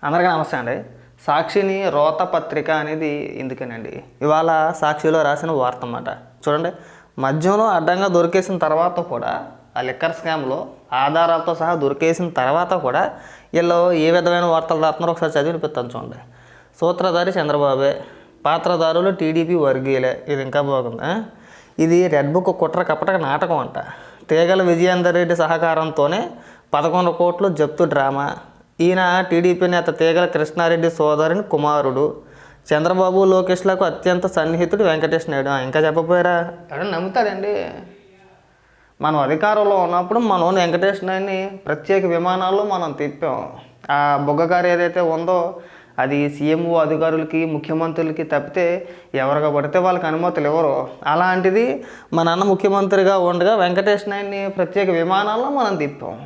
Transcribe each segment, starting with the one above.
అందరికీ నమస్తే అండి. సాక్షిని రోత పత్రిక అనేది ఎందుకనండి, ఇవాళ సాక్షిలో రాసిన వార్త అన్నమాట. చూడండి, మద్యంలో అడ్డంగా దొరికేసిన తర్వాత కూడా ఆ లిక్కర్ స్కామ్లో ఆధారాలతో సహా దొరికేసిన తర్వాత కూడా వీళ్ళు ఏ విధమైన వార్తలు రాస్తున్నారో ఒకసారి చదివి వినిపిస్తాను. చూడండి, సూత్రధారి చంద్రబాబే, పాత్రధారులు టీడీపీ వర్గీయులే. ఇది ఇంకా బాగుంది. ఇది రెడ్ బుక్ కుట్ర కపటక నాటకం అంట. తీగల విజయేందర్ రెడ్డి సహకారంతోనే 11 కోట్లు జప్తు డ్రామా. ఈయన టీడీపీ నేత తీగల కృష్ణారెడ్డి సోదరుని కుమారుడు. చంద్రబాబు లోకేష్లకు అత్యంత సన్నిహితుడు వెంకటేష్ నాయుడు. ఇంకా చెప్పపోయారా? ఎవరైనా నమ్ముతారండి? మనం అధికారంలో ఉన్నప్పుడు మనం వెంకటేష్ నాయుడిని ప్రత్యేక విమానాల్లో మనం తిప్పాం. ఆ బొగ్గగారు ఏదైతే ఉందో అది సీఎంఓ అధికారులకి ముఖ్యమంత్రులకి తప్పితే ఎవరికి పడితే వాళ్ళకి అనుమతులు ఇవ్వరు. అలాంటిది మన అన్న ముఖ్యమంత్రిగా ఉండగా వెంకటేష్ నాయుడిని ప్రత్యేక విమానాల్లో మనం తిప్పాం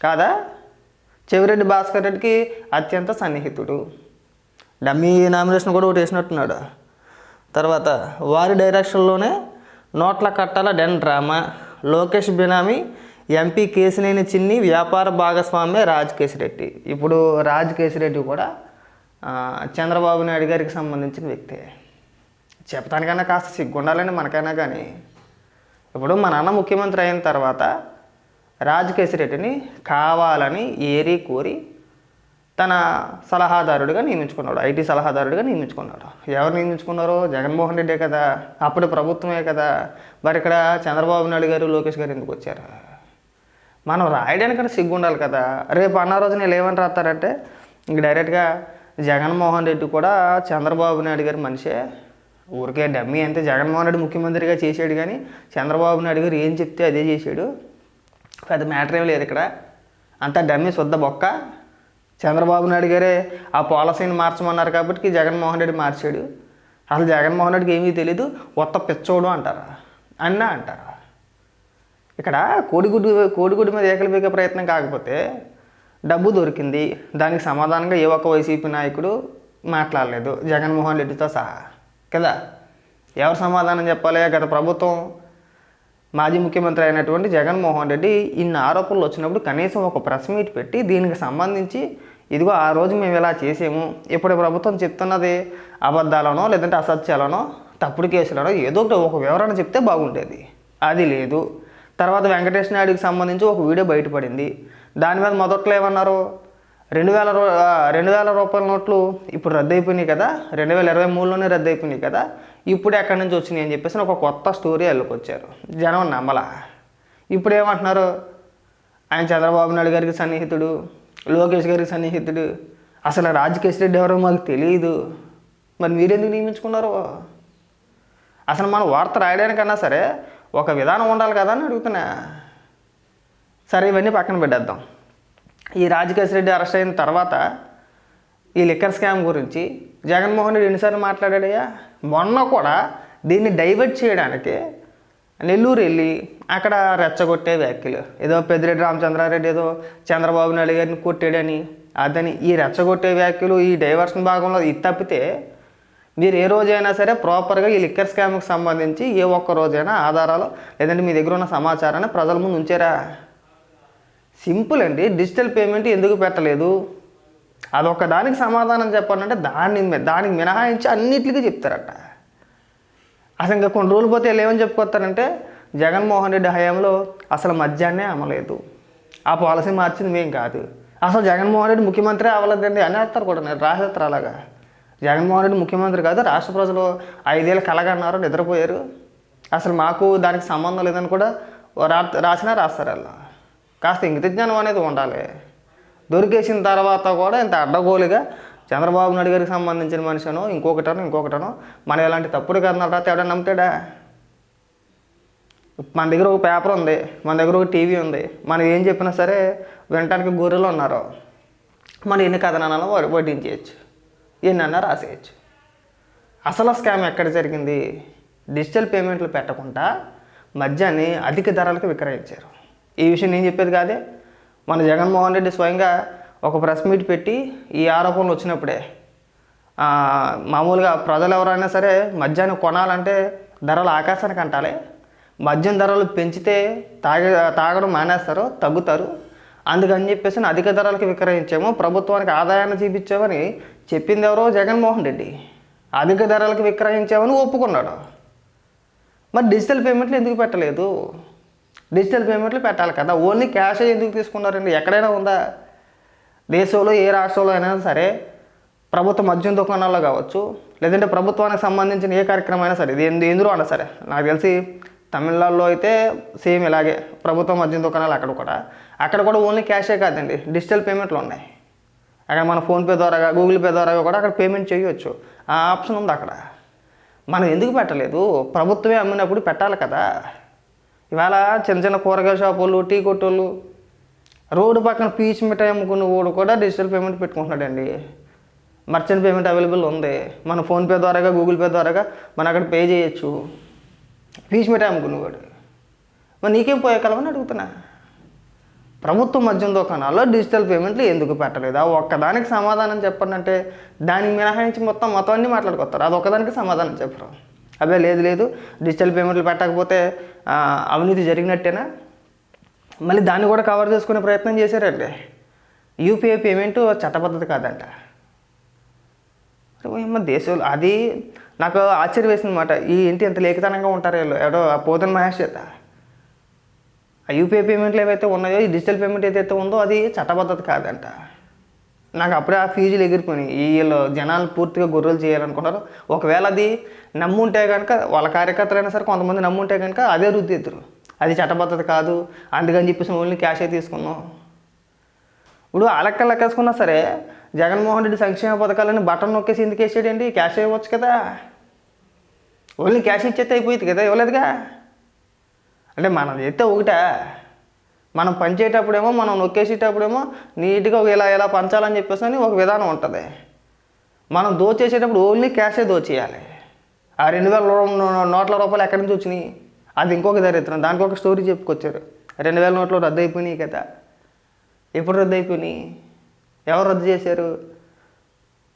కాదా? చెవిరెడ్డి భాస్కర్ రెడ్డికి అత్యంత సన్నిహితుడు. డమ్మీ నామినేషన్ కూడా ఒకటి వేసినట్టున్నాడు. తర్వాత వారి డైరెక్షన్లోనే నోట్ల కట్టాల డెన్ డ్రామా. లోకేష్ బినామీ ఎంపీ కేసినేని చిన్ని వ్యాపార భాగస్వామ్య రాజ్ కేసిరెడ్డి. ఇప్పుడు రాజ్ కేసిరెడ్డి కూడా చంద్రబాబు నాయుడు గారికి సంబంధించిన వ్యక్తే. చెప్పడానికన్నా కాస్త సిగ్గుండాలండి మనకైనా. కానీ ఇప్పుడు మన అన్న ముఖ్యమంత్రి అయిన తర్వాత రాజ్ కేసిరెడ్డిని కావాలని ఏరి కోరి తన సలహాదారుడిగా నియమించుకున్నాడు. ఐటీ సలహాదారుడిగా నియమించుకున్నాడు. ఎవరు నియమించుకున్నారో? జగన్మోహన్ రెడ్డే కదా, అప్పుడు ప్రభుత్వమే కదా. మరి ఇక్కడ చంద్రబాబు నాయుడు గారు లోకేష్ గారు ఎందుకు వచ్చారు? మనం రాయడానికన్నా సిగ్గు ఉండాలి కదా. రేపు అన్న రోజు నేను ఏమని రాస్తారంటే ఇంక డైరెక్ట్గా జగన్మోహన్ రెడ్డి కూడా చంద్రబాబు నాయుడు గారి మనిషే, ఊరికే డమ్మీ అంతే. జగన్మోహన్ రెడ్డి ముఖ్యమంత్రిగా చేసాడు కానీ చంద్రబాబు నాయుడు గారు ఏం చెప్తే అదే చేశాడు. పెద్ద మ్యాటర్ ఏం లేదు ఇక్కడ. అంతా డమ్మీ శుద్ధ బొక్క. చంద్రబాబు నాయుడు గారే ఆ పాలసీని మార్చమన్నారు కాబట్టి జగన్మోహన్ రెడ్డి మార్చాడు. అసలు జగన్మోహన్ రెడ్డికి ఏమీ తెలీదు, కొత్త పిచ్చోడు అంటారా, అన్నా అంటారా? ఇక్కడ కోడిగుడ్డు మీద ఏకలు పీకే ప్రయత్నం కాకపోతే డబ్బు దొరికింది, దానికి సమాధానంగా ఏ ఒక్క వైసీపీ నాయకుడు మాట్లాడలేదు జగన్మోహన్ రెడ్డితో సహా కదా. ఎవరు సమాధానం చెప్పాలి? గత ప్రభుత్వం మాజీ ముఖ్యమంత్రి అయినటువంటి జగన్మోహన్ రెడ్డి ఇన్ని ఆరోపణలు వచ్చినప్పుడు కనీసం ఒక ప్రెస్ మీట్ పెట్టి దీనికి సంబంధించి ఇదిగో ఆ రోజు మేము ఇలా చేసాము, ఇప్పుడు ప్రభుత్వం చెప్తున్నది అబద్ధాలనో లేదంటే అసత్యాలనో తప్పుడు కేసులనో ఏదో ఒక వివరణ చెప్తే బాగుండేది. అది లేదు. తర్వాత వెంకటేష్ నాయుడికి సంబంధించి ఒక వీడియో బయటపడింది. దాని మీద మొదట్లో ఏమన్నారు? 2000 రూపాయల నోట్లు ఇప్పుడు రద్దు అయిపోయినాయి కదా, 2023లోనే రద్దు అయిపోయినాయి కదా, ఇప్పుడు ఎక్కడి నుంచి వచ్చినాయి అని చెప్పేసి ఒక కొత్త స్టోరీ వెళ్ళకొచ్చారు. జనం నమ్మలా. ఇప్పుడు ఏమంటున్నారు? ఆయన చంద్రబాబు నాయుడు గారికి సన్నిహితుడు, లోకేష్ గారికి సన్నిహితుడు. అసలు రాజ్ కేసిరెడ్డి ఎవరో మాకు తెలియదు. మరి మీరెందుకు నియమించుకున్నారు? అసలు మనం వార్త రాయడానికన్నా సరే ఒక విధానం ఉండాలి కదా అని అడుగుతున్నా. సరే, ఇవన్నీ పక్కన పెట్టేద్దాం. ఈ రాజ్ కేసిరెడ్డి అరెస్ట్ అయిన తర్వాత ఈ లిక్కర్ స్కామ్ గురించి జగన్మోహన్ రెడ్డి ఎన్నిసార్లు మాట్లాడాడయ్యా? మొన్న కూడా దీన్ని డైవర్ట్ చేయడానికి నెల్లూరు వెళ్ళి అక్కడ రెచ్చగొట్టే వ్యాఖ్యలు, ఏదో పెద్దిరెడ్డి రామచంద్రారెడ్డి ఏదో చంద్రబాబు నాయుడు గారిని కొట్టాడని అదని, ఈ రెచ్చగొట్టే వ్యాఖ్యలు ఈ డైవర్షన్ భాగంలో ఇది తప్పితే మీరు ఏ రోజైనా సరే ప్రాపర్గా ఈ లిక్కర్ స్కామ్కి సంబంధించి ఏ ఒక్క రోజైనా ఆధారాలు లేదంటే మీ దగ్గర ఉన్న సమాచారాన్ని ప్రజల ముందు ఉంచారా? సింపుల్ అండి. డిజిటల్ పేమెంట్ ఎందుకు పెట్టలేదు? అదొక దానికి సమాధానం చెప్పాలంటే దానికి మినహాయించి అన్నిటికీ చెప్తారట. అసలు ఇంకా కొన్ని రోజులు పోతే ఏమని చెప్పుకొస్తారంటే జగన్మోహన్ రెడ్డి హయాంలో అసలు మద్యాన్నే అమ్మలేదు, ఆ పాలసీ మార్చింది మేం కాదు, అసలు జగన్మోహన్ రెడ్డి ముఖ్యమంత్రి అవ్వలేదండి అని వేస్తారు కూడా. నేను రాసేస్తారు అలాగా. జగన్మోహన్ రెడ్డి ముఖ్యమంత్రి కాదు, రాష్ట్ర ప్రజలు 5 ఏళ్ళు కలగన్నారు, నిద్రపోయారు, అసలు మాకు దానికి సంబంధం లేదని కూడా రాస్తారు అలా. కాస్త ఇంగిత జ్ఞానం అనేది ఉండాలి. దొరికేసిన తర్వాత కూడా ఇంత అడ్డగోలుగా చంద్రబాబు నాయుడు గారికి సంబంధించిన మనిషినో ఇంకొకటనో మనం ఎలాంటి తప్పుడు కథనాలు రాస్తే ఎవడన్నా నమ్ముతాడా? మన దగ్గర ఒక పేపర్ ఉంది, మన దగ్గర ఒక టీవీ ఉంది, మనం ఏం చెప్పినా సరే వినటానికి గొర్రెలు ఉన్నారు. మనం ఎన్ని కథనాలను వడ్డించేయచ్చు, ఎన్నన్నా రాసేయచ్చు. అసలు స్కామ్ ఎక్కడ జరిగింది? డిజిటల్ పేమెంట్లు పెట్టకుండా మద్యాన్ని అధిక ధరలకు విక్రయించారు. ఈ విషయం నేను చెప్పేది కాదే. మన జగన్మోహన్ రెడ్డి స్వయంగా ఒక ప్రెస్ మీట్ పెట్టి ఈ ఆరోపణలు వచ్చినప్పుడే మామూలుగా ప్రజలు ఎవరైనా సరే మద్యాన్ని కొనాలంటే ధరలు ఆకాశానికి అంటాలి. మద్యం ధరలు పెంచితే తాగడం మానేస్తారు, తగ్గుతారు. అందుకని చెప్పేసి అధిక ధరలకు విక్రయించాము, ప్రభుత్వానికి ఆదాయాన్ని చూపించామని చెప్పింది ఎవరో జగన్మోహన్ రెడ్డి. అధిక ధరలకు విక్రయించామని ఒప్పుకున్నాడు. మరి డిజిటల్ పేమెంట్లు ఎందుకు పెట్టలేదు? డిజిటల్ పేమెంట్లు పెట్టాలి కదా. ఓన్లీ క్యాష్ ఎందుకు తీసుకున్నారండి? ఎక్కడైనా ఉందా? దేశంలో ఏ రాష్ట్రంలో అయినా సరే ప్రభుత్వ మద్యం దుకాణాల్లో కావచ్చు, లేదంటే ప్రభుత్వానికి సంబంధించిన ఏ కార్యక్రమం అయినా సరే, ఇది ఎందులో అయినా సరే, నాకు తెలిసి తమిళనాడులో అయితే సేమ్ ఇలాగే ప్రభుత్వ మద్యం దుకాణాలు అక్కడ కూడా ఓన్లీ క్యాషే కాదండి, డిజిటల్ పేమెంట్లు ఉన్నాయి. అక్కడ మన ఫోన్పే ద్వారాగా, గూగుల్ పే ద్వారాగా కూడా అక్కడ పేమెంట్ చేయవచ్చు. ఆ ఆప్షన్ ఉంది అక్కడ. మనం ఎందుకు పెట్టలేదు? ప్రభుత్వమే అమ్మినప్పుడు పెట్టాలి కదా. ఇవాళ చిన్న చిన్న కూరగాయల షాపులు, టీ కొట్టులు, రోడ్డు పక్కన పీచ్ మిఠాయి అమ్ముకున్న వాడు కూడా డిజిటల్ పేమెంట్ పెట్టుకుంటున్నాడండి. మర్చెంట్ పేమెంట్ అవైలబుల్ ఉంది. మన ఫోన్పే ద్వారాగా, గూగుల్ పే ద్వారాగా మనం అక్కడ పే చేయొచ్చు. పీచ్ మిఠాయి అమ్ముకునేవాడు మరి నీకేం పోయే కలవని అడుగుతున్నా. ప్రభుత్వ మద్యం దుకాణాల్లో డిజిటల్ పేమెంట్లు ఎందుకు పెట్టలేదు? ఆ ఒక్కదానికి సమాధానం చెప్పండి అంటే దానికి మినహాయించి మొత్తం అన్నీ మాట్లాడుకొస్తారు. అది ఒక్కదానికి సమాధానం చెప్పరు. అదే లేదు డిజిటల్ పేమెంట్లు పెట్టకపోతే అవినీతి జరిగినట్టేనా? మళ్ళీ దాన్ని కూడా కవర్ చేసుకునే ప్రయత్నం చేశారండి. యూపీఐ పేమెంటు చట్టబద్ధత కాదంట. దేశంలో అది నాకు ఆశ్చర్యం వేసింది అనమాట. ఈ ఇంటి ఎంత లేఖితనంగా ఉంటారు వీళ్ళు. ఎవడో పోతన్ మహేష్ చేత ఆ యూపీఐ పేమెంట్లు ఏవైతే ఉన్నాయో, ఈ డిజిటల్ పేమెంట్ ఏదైతే ఉందో అది చట్టబద్ధత కాదంట. నాకు అప్పుడే ఆ ఫీజులు ఎగిరిపోయినాయి. వీళ్ళు జనాలు పూర్తిగా గొర్రెలు చేయాలనుకుంటారు. ఒకవేళ అది నమ్ముంటే కనుక, వాళ్ళ కార్యకర్తలైనా సరే కొంతమంది నమ్ముంటే కనుక అదే రుద్ది ఎదురు, అది చట్టబద్ధత కాదు అందుకని చెప్పేసి ఓన్లీ క్యాషే తీసుకున్నాం. ఇప్పుడు ఆ లెక్కేసుకున్నా సరే జగన్మోహన్ రెడ్డి సంక్షేమ పథకాలని బటన్ నొక్కేసి ఎందుకు వేసాడండి? క్యాష్ ఇవ్వచ్చు కదా. ఓన్లీ క్యాష్ ఇచ్చేస్తే అయిపోయింది కదా, ఇవ్వలేదుగా. అంటే మనం చేస్తే ఒకటే, మనం పంచేటప్పుడేమో, మనం నొక్కేసేటప్పుడేమో నీట్గా ఇలా పంచాలని చెప్పేసి అని ఒక విధానం ఉంటుంది. మనం దోచేసేటప్పుడు ఓన్లీ క్యాషే దోచేయాలి. ఆ 2000 నోట్ల రూపాయలు ఎక్కడి నుంచి వచ్చినాయి? అది ఇంకొక దరిద్రం. దానికి ఒక స్టోరీ చెప్పుకొచ్చారు. 2000 నోట్లు రద్దు అయిపోయినాయి కదా. ఎప్పుడు రద్దు అయిపోయినాయి? ఎవరు రద్దు చేశారు?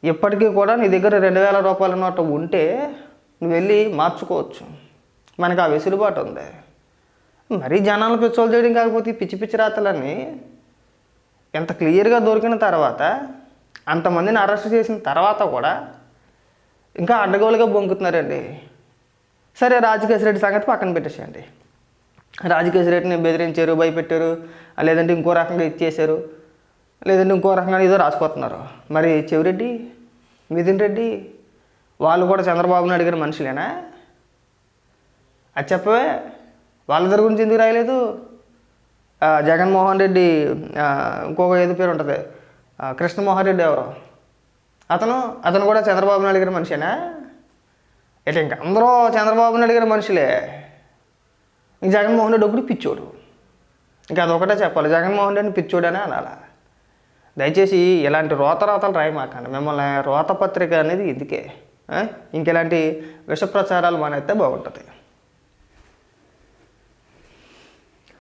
ఇప్పటికీ కూడా నీ దగ్గర 2000 రూపాయల నోట్ ఉంటే నువ్వు వెళ్ళి మార్చుకోవచ్చు. మనకు ఆ వెసులుబాటు ఉంది. మరీ జనాలు పిచ్చోలు చేయడం కాకపోతే పిచ్చి పిచ్చి రాతలని ఎంత క్లియర్గా దొరికిన తర్వాత, అంతమందిని అరెస్ట్ చేసిన తర్వాత కూడా ఇంకా అడ్డగోలుగా బొంకుతున్నారండి. సరే, రాజకేశ్ రెడ్డి సంగతి పక్కన పెట్టేసేయండి. రాజకేశ్ రెడ్డిని బెదిరించారు, భయపెట్టారు, లేదంటే ఇంకో రకంగా ఇచ్చేశారు, లేదంటే ఇంకో రకంగా ఏదో రాసిపోతున్నారు. మరి చెవిరెడ్డి, మిథున్ రెడ్డి వాళ్ళు కూడా చంద్రబాబుని అడిగిన మనుషులేనా? అది చెప్పవే. వాళ్ళిద్దరి గురించి ఎందుకు రాయలేదు? జగన్మోహన్ రెడ్డి ఇంకొక ఏదో పేరు ఉంటుంది, కృష్ణమోహన్ రెడ్డి ఎవరో, అతను కూడా చంద్రబాబుని అడిగిన మనిషేనా? ఇట్లా ఇంక అందరూ చంద్రబాబుని అడిగిన మనుషులే. ఇంక జగన్మోహన్ రెడ్డి ఒకటి పిచ్చోడు. ఇంకా అదొకటే చెప్పాలి, జగన్మోహన్ రెడ్డిని పిచ్చోడనే అనాలా. దయచేసి ఇలాంటి రోతలు రాయమాకండి. మిమ్మల్ని రోత పత్రిక అనేది ఇందుకే. ఇంకెలాంటి విష ప్రచారాలు మానేస్తే బాగుంటుంది.